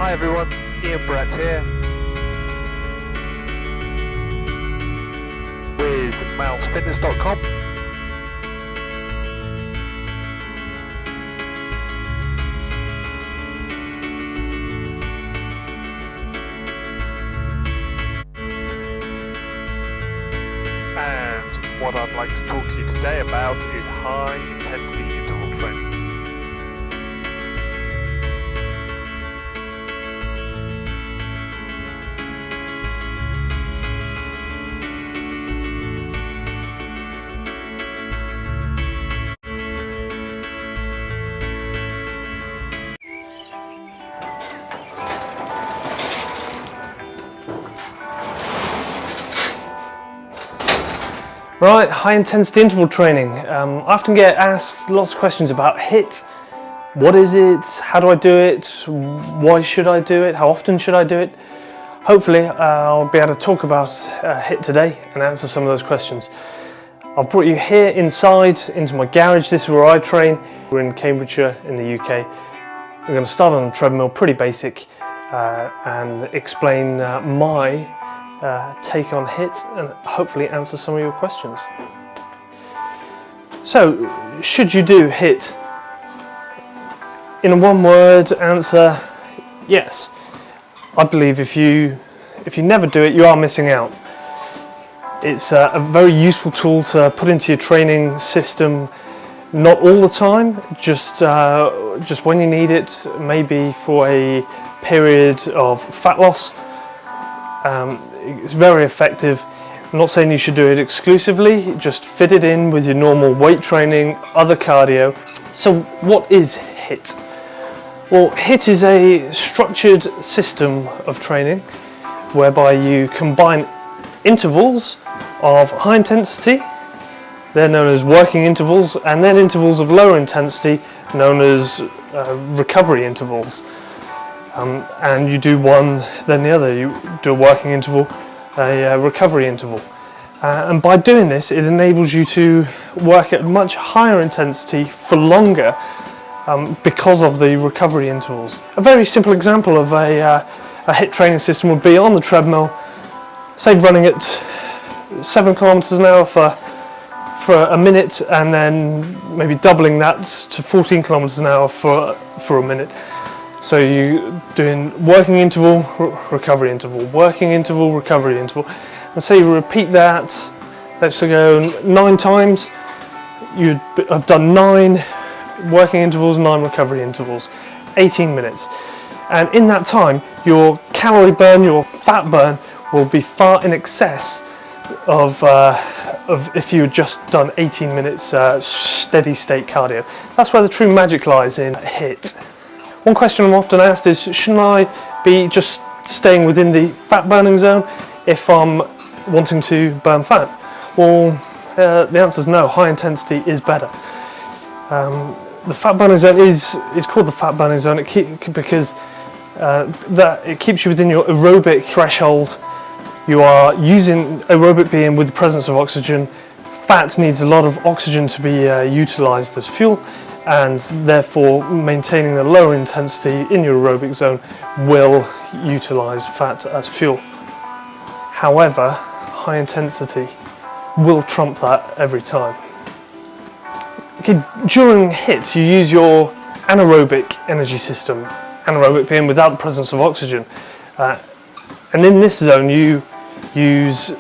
Hi everyone, Ian Brett here with mousefitness.com. And what I'd like to talk to you today about is high intensity interval training. Right, high intensity interval training. I often get asked lots of questions about HIIT. What is it? How do I do it? Why should I do it? How often should I do it? Hopefully I'll be able to talk about HIIT today and answer some of those questions. I've brought you here inside into my garage. This is where I train. We're in Cambridgeshire in the UK. We're going to start on a treadmill, pretty basic, and explain my take on HIIT and hopefully answer some of your questions. So, should you do HIIT? In a one-word answer, yes. I believe if you never do it, you are missing out. It's a very useful tool to put into your training system, not all the time, just when you need it, maybe for a period of fat loss. It's very effective. I'm not saying you should do it exclusively, just fit it in with your normal weight training, other cardio. So what is HIIT? Well, HIIT is a structured system of training whereby you combine intervals of high intensity, they're known as working intervals, and then intervals of lower intensity known as recovery intervals. And you do one then the other. You do a working interval, a recovery interval. And by doing this, it enables you to work at much higher intensity for longer because of the recovery intervals. A very simple example of a HIIT training system would be on the treadmill, say running at 7 kilometers an hour for a minute, and then maybe doubling that to 14 kilometers an hour for a minute. So you're doing working interval, recovery interval, working interval, recovery interval. And so you repeat that, let's go 9 times. You'd have done 9 working intervals, 9 recovery intervals, 18 minutes. And in that time, your calorie burn, your fat burn will be far in excess of if you had just done 18 minutes steady state cardio. That's where the true magic lies in HIIT. One question I'm often asked is, shouldn't I be just staying within the fat burning zone if I'm wanting to burn fat? Well, the answer is no. High intensity is better. The fat burning zone is called the fat burning zone because it keeps you within your aerobic threshold. You are using aerobic being with the presence of oxygen. Fat needs a lot of oxygen to be utilised as fuel, and therefore maintaining the lower intensity in your aerobic zone will utilise fat as fuel. However, high intensity will trump that every time. Okay, during HIIT you use your anaerobic energy system, anaerobic being without the presence of oxygen, and in this zone you use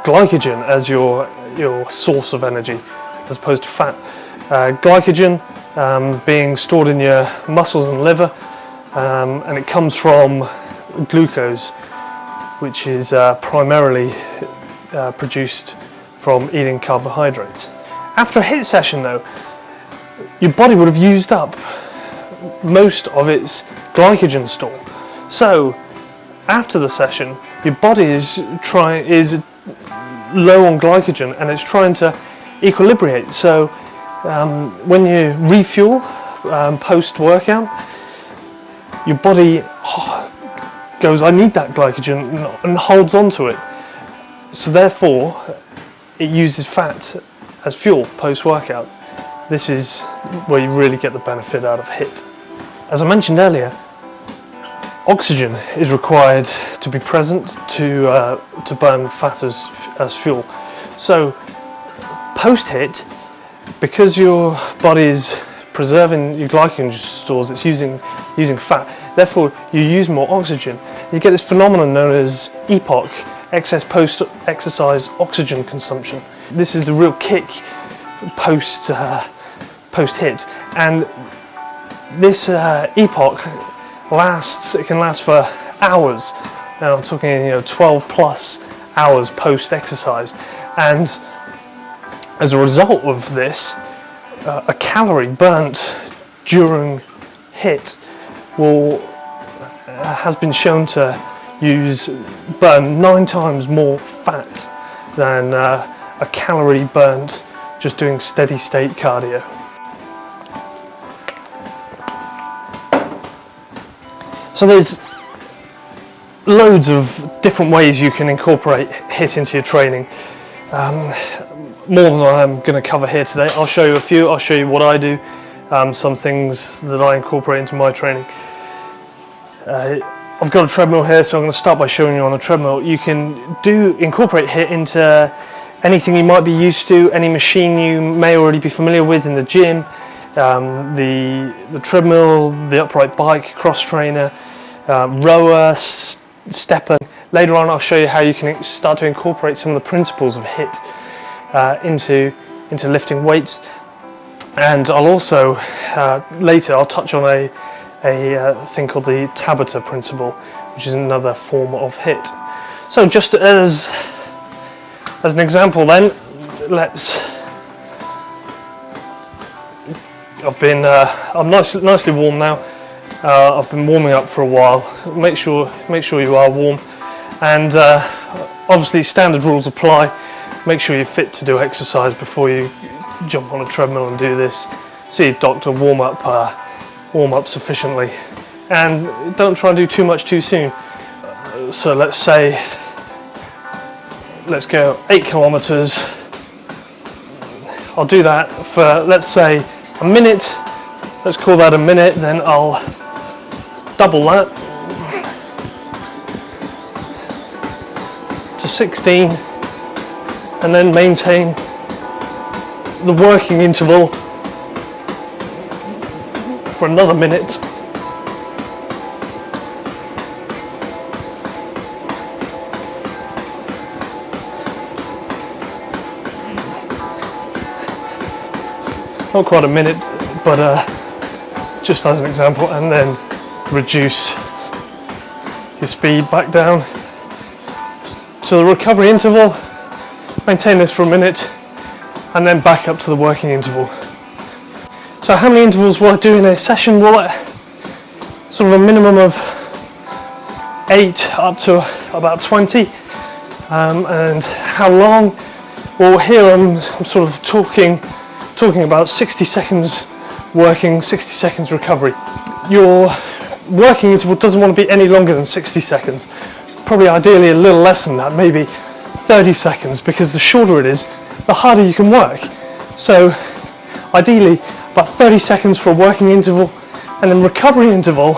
glycogen as your source of energy as opposed to fat. Glycogen being stored in your muscles and liver, and it comes from glucose, which is primarily produced from eating carbohydrates. After a HIIT session though, your body would have used up most of its glycogen store. So after the session, your body is low on glycogen and it's trying to equilibrate. So when you refuel post-workout, your body goes, I need that glycogen, and holds on to it. So therefore, it uses fat as fuel post-workout. This is where you really get the benefit out of HIIT. As I mentioned earlier, Oxygen is required to be present to burn fat as fuel. So post-HIIT, because your body is preserving your glycogen stores, it's using fat, therefore you use more oxygen. You get this phenomenon known as EPOC, excess post-exercise oxygen consumption. This is the real kick post-HIIT, and this EPOC can last for hours. Now I'm talking 12 plus hours post-exercise, and as a result of this, a calorie burnt during HIIT has been shown to burn 9 times more fat than a calorie burnt just doing steady state cardio. So there's loads of different ways you can incorporate HIIT into your training. More than I'm going to cover here today. I'll show you a few. I'll show you what I do, some things that I incorporate into my training. I've got a treadmill here, so I'm going to start by showing you on a treadmill. You can incorporate HIIT into anything you might be used to, any machine you may already be familiar with in the gym, the treadmill, the upright bike, cross trainer, rower, stepper. Later on I'll show you how you can start to incorporate some of the principles of HIIT into lifting weights, and I'll also later I'll touch on a thing called the Tabata principle, which is another form of HIIT. So just as an example then, I'm nicely warm now. I've been warming up for a while. So make sure you are warm, and obviously standard rules apply. Make sure you're fit to do exercise before you jump on a treadmill and do this. See a doctor, warm up sufficiently, and don't try and do too much too soon. So let's go 8 kilometers. I'll do that for, let's say, a minute. Let's call that a minute, then I'll double that to 16, and then maintain the working interval for another minute. Not quite a minute, but just as an example, and then reduce your speed back down to the recovery interval. Maintain this for a minute, and then back up to the working interval. So how many intervals will I do in a session? Well, sort of a minimum of 8 up to about 20. And how long? Well, here I'm sort of talking about 60 seconds working, 60 seconds recovery. Your working interval doesn't want to be any longer than 60 seconds. Probably ideally a little less than that, maybe 30 seconds, because the shorter it is, the harder you can work. So ideally about 30 seconds for a working interval, and then recovery interval,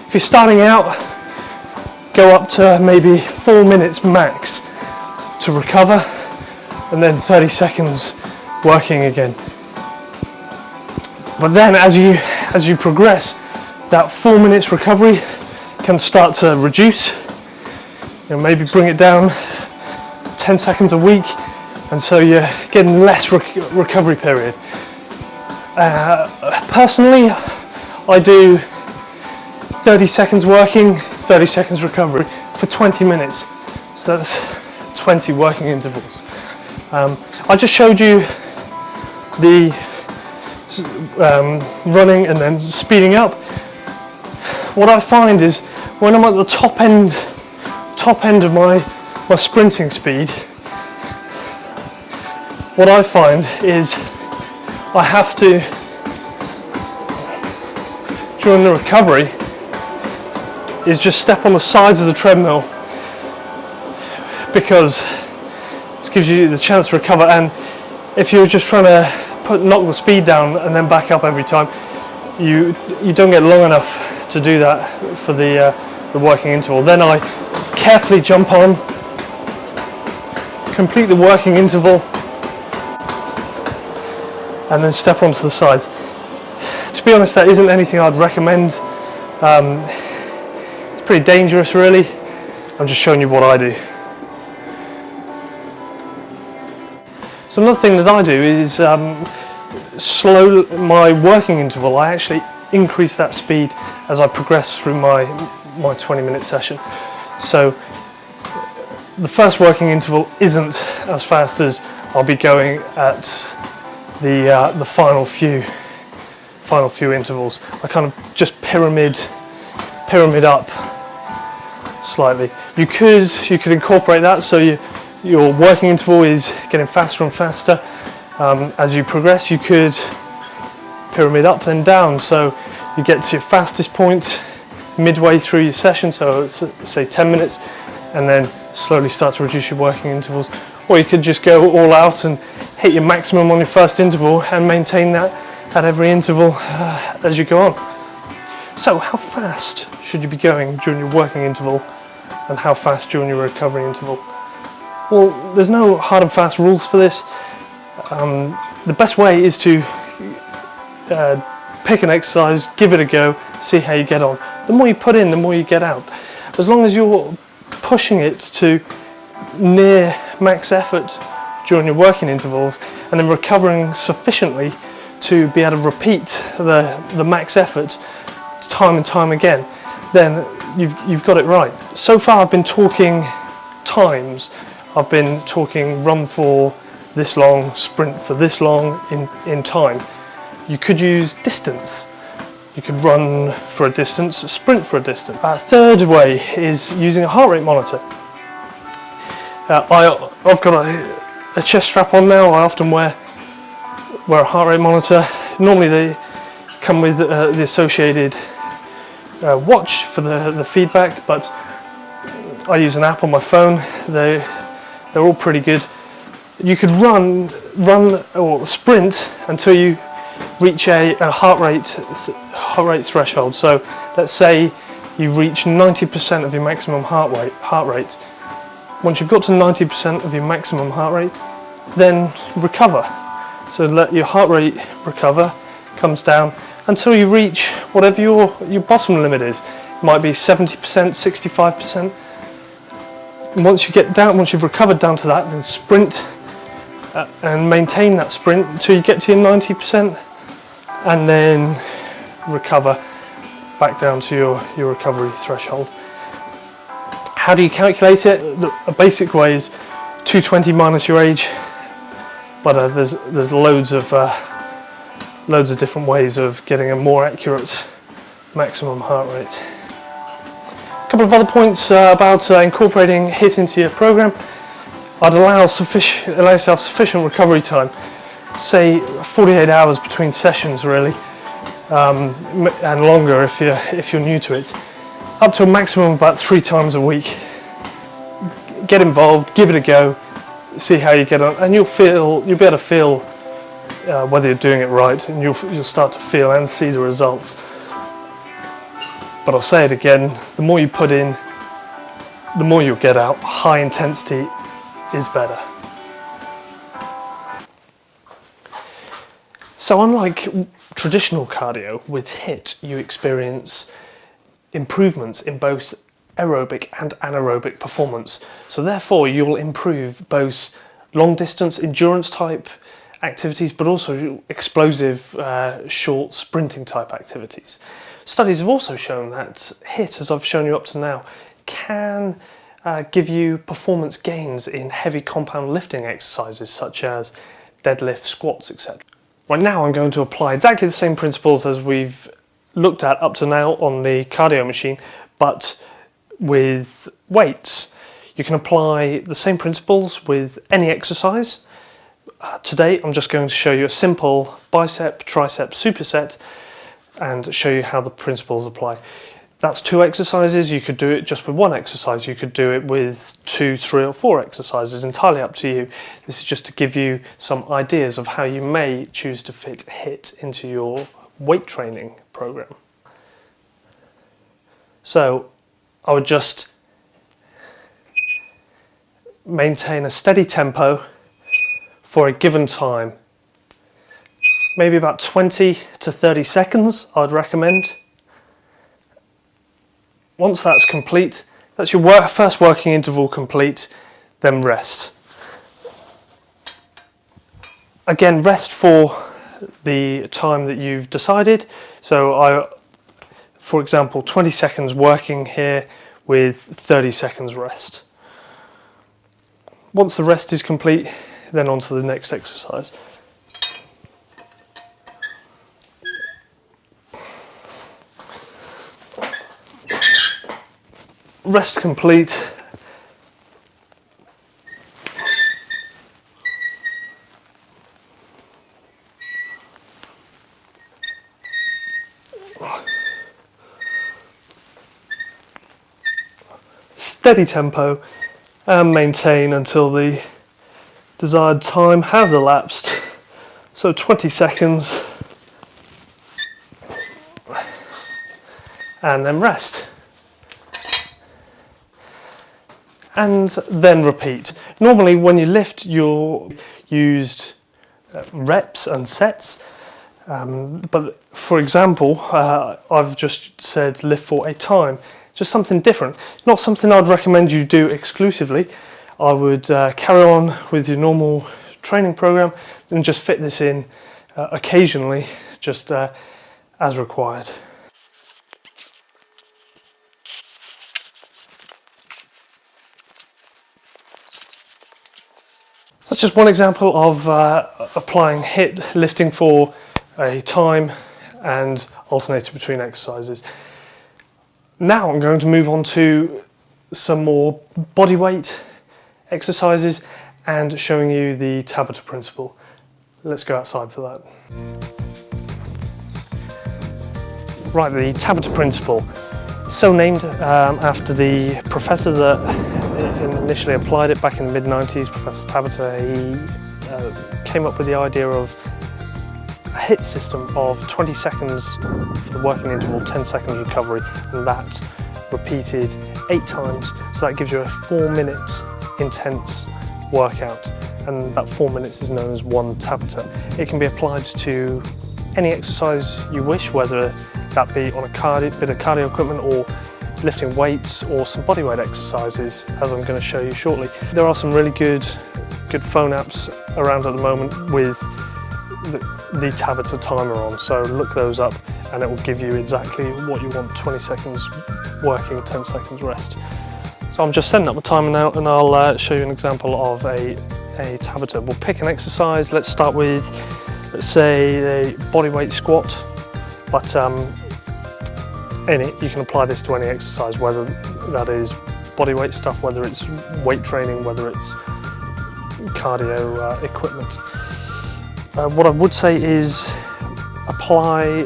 if you're starting out, go up to maybe 4 minutes max to recover, and then 30 seconds working again. But then as you progress, that 4 minutes recovery can start to reduce. Maybe bring it down 10 seconds a week, and so you're getting less recovery period. Personally, I do 30 seconds working, 30 seconds recovery for 20 minutes. So that's 20 working intervals. I just showed you the running and then speeding up. What I find is when I'm at the top end of my sprinting speed, what I find is I have to, during the recovery, is just step on the sides of the treadmill, because it gives you the chance to recover. And if you're just trying to knock the speed down and then back up every time, you don't get long enough to do that for the working interval. Then I carefully jump on, complete the working interval, and then step onto the sides. To be honest, that isn't anything I'd recommend. It's pretty dangerous, really. I'm just showing you what I do. So another thing that I do is slow my working interval. I actually increase that speed as I progress through my 20-minute session. So the first working interval isn't as fast as I'll be going at the final few intervals. I kind of just pyramid up slightly. You could incorporate that so your working interval is getting faster and faster. As you progress, you could pyramid up then down, so you get to your fastest point midway through your session, so it's, say 10 minutes, and then slowly start to reduce your working intervals. Or you could just go all out and hit your maximum on your first interval and maintain that at every interval as you go on. So how fast should you be going during your working interval, and how fast during your recovery interval? Well, there's no hard and fast rules for this. The best way is to pick an exercise, give it a go, see how you get on. The more you put in, the more you get out. As long as you're pushing it to near max effort during your working intervals and then recovering sufficiently to be able to repeat the max effort time and time again, then you've got it right. So far I've been talking times. I've been talking run for this long, sprint for this long in time. You could use distance. You could run for a distance, sprint for a distance. Third way is using a heart rate monitor. I've got a chest strap on now. I often wear a heart rate monitor. Normally they come with the associated watch for the feedback, but I use an app on my phone. They're all pretty good. You could run or sprint until you reach a heart rate threshold. So let's say you reach 90% of your maximum heart rate. Once you've got to 90% of your maximum heart rate, then recover. So let your heart rate recover, comes down until you reach whatever your bottom limit is. It might be 70%, 65%. And once you've recovered down to that, then sprint and maintain that sprint until you get to your 90%, and then recover back down to your recovery threshold. How do you calculate it? A basic way is 220 minus your age, but there's loads of different ways of getting a more accurate maximum heart rate. A couple of other points about incorporating HIIT into your program. I'd allow yourself sufficient recovery time, say 48 hours between sessions really, and longer if you're new to it, up to a maximum of about 3 times a week. Get involved, give it a go, see how you get on, and you'll be able to feel whether you're doing it right, and you'll start to feel and see the results. But I'll say it again, the more you put in, the more you'll get out. High intensity is better. So unlike traditional cardio, with HIIT you experience improvements in both aerobic and anaerobic performance. So therefore you'll improve both long distance endurance type activities, but also explosive short sprinting type activities. Studies have also shown that HIIT, as I've shown you up to now, can give you performance gains in heavy compound lifting exercises such as deadlifts, squats, etc. Right now I'm going to apply exactly the same principles as we've looked at up to now on the cardio machine, but with weights. You can apply the same principles with any exercise. Today I'm just going to show you a simple bicep, tricep superset and show you how the principles apply. That's 2 exercises. You could do it just with 1 exercise. You could do it with 2, 3 or 4 exercises, entirely up to you. This is just to give you some ideas of how you may choose to fit HIIT into your weight training program. So I would just maintain a steady tempo for a given time. Maybe about 20 to 30 seconds, I'd recommend. Once that's complete, that's your first working interval complete, then rest. Again, rest for the time that you've decided. So for example, 20 seconds working here with 30 seconds rest. Once the rest is complete, then on to the next exercise. Rest complete. Steady tempo and maintain until the desired time has elapsed. So 20 seconds and then rest. And then repeat. Normally when you lift, you'll use reps and sets. But for example, I've just said lift for a time. Just something different. Not something I'd recommend you do exclusively. I would carry on with your normal training program and just fit this in occasionally, just as required. That's just one example of applying HIIT, lifting for a time and alternating between exercises. Now I'm going to move on to some more body weight exercises and showing you the Tabata principle. Let's go outside for that. Right, the Tabata principle. So named after the professor that initially applied it back in the mid-90s, Professor Tabata. He came up with the idea of a HIIT system of 20 seconds for the working interval, 10 seconds recovery, and that repeated 8 times. So that gives you a 4-minute intense workout, and that 4 minutes is known as one Tabata. It can be applied to any exercise you wish, whether that be on a bit of cardio equipment or lifting weights or some bodyweight exercises, as I'm going to show you shortly. There are some really good phone apps around at the moment with the Tabata timer on, so look those up and it will give you exactly what you want: 20 seconds working, 10 seconds rest. So I'm just setting up the timer now and I'll show you an example of a Tabata. We'll pick an exercise. Let's start with, let's say, a bodyweight squat, but in it you can apply this to any exercise, whether that is bodyweight stuff, whether it's weight training, whether it's cardio equipment. What I would say is apply,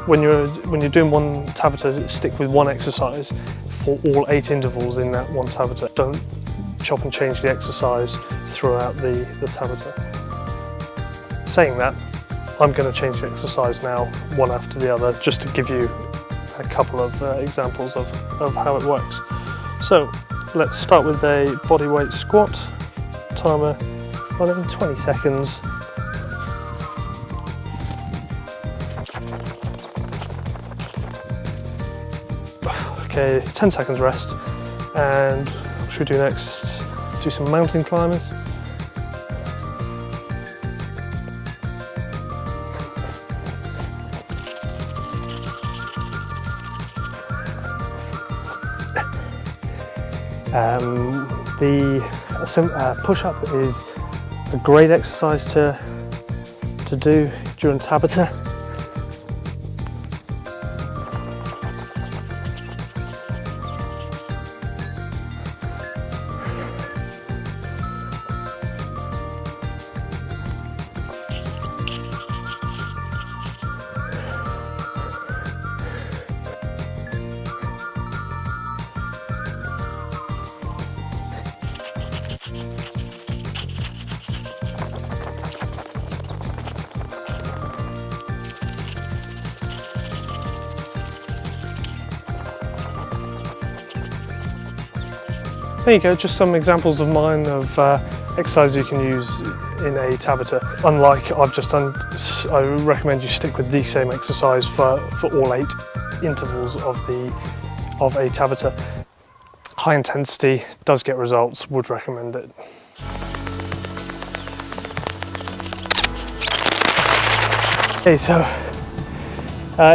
when you're doing one Tabata, stick with one exercise for all 8 intervals in that one Tabata. Don't chop and change the exercise throughout the Tabata. Saying that, I'm going to change the exercise now, one after the other, just to give you a couple of examples of how it works. So let's start with a bodyweight squat. Timer running, 20 seconds. Okay, 10 seconds rest. And what should we do next? Do some mountain climbers. The push-up is a great exercise to do during Tabata. there you go, just some examples of mine of exercises you can use in a Tabata. Unlike I've just done, I recommend you stick with the same exercise for all 8 intervals of a Tabata. High intensity does get results, would recommend it. Okay, so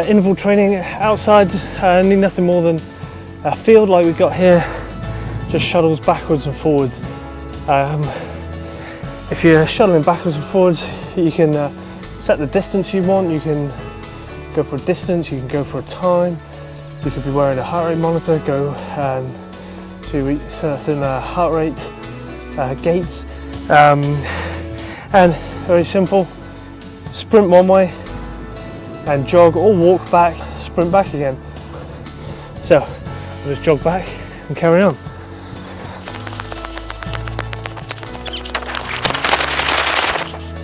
interval training outside, need nothing more than a field like we've got here, just shuttles backwards and forwards. If you're shuttling backwards and forwards, you can set the distance you want, you can go for a distance, you can go for a time, you could be wearing a heart rate monitor, go to certain heart rate gates, and very simple, sprint one way and jog or walk back, sprint back again. So we'll just jog back and carry on.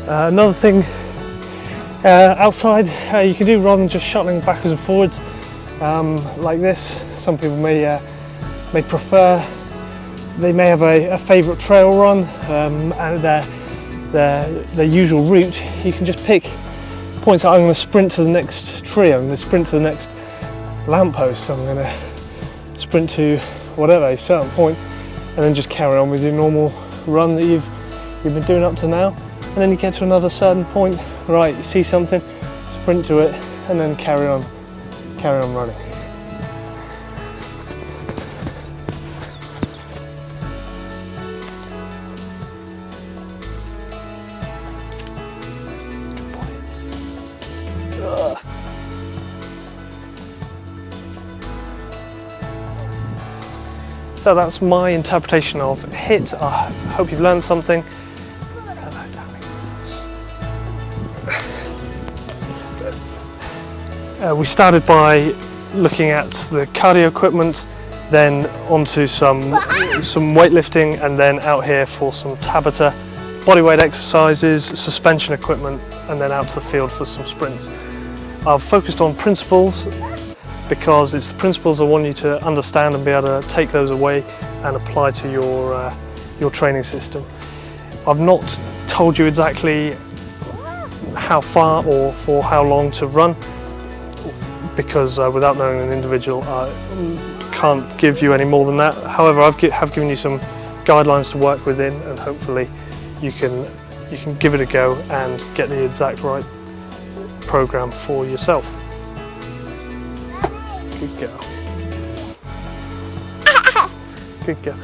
Another thing outside you can do rather than just shuttling backwards and forwards like this. Some people may prefer, they may have a favourite trail run and their usual route. You can just pick points that I'm going to sprint to the next tree, I'm going to sprint to the next lamppost, I'm going to sprint to whatever, a certain point, and then just carry on with your normal run that you've been doing up to now. And then you get to another certain point, right, see something, sprint to it, and then carry on running. So that's my interpretation of HIIT. I hope you've learned something. We started by looking at the cardio equipment, then onto some weightlifting, and then out here for some Tabata bodyweight exercises, suspension equipment, and then out to the field for some sprints. I've focused on principles because it's the principles I want you to understand and be able to take those away and apply to your training system. I've not told you exactly how far or for how long to run, because without knowing an individual I can't give you any more than that. However, I have given you some guidelines to work within, and hopefully you can give it a go and get the exact right program for yourself. Good girl. Good girl.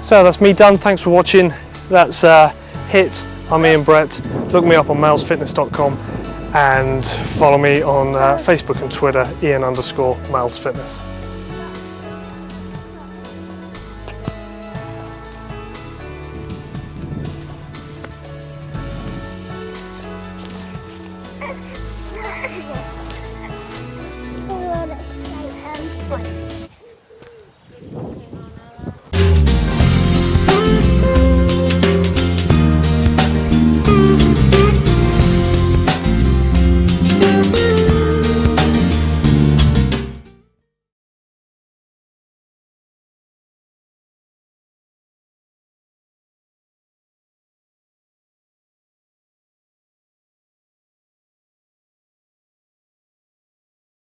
So that's me done. Thanks for watching. That's HIIT. I'm Ian Brett. Look me up on malesfitness.com and follow me on Facebook and Twitter, Ian_malesfitness. Oh, that's quite fun.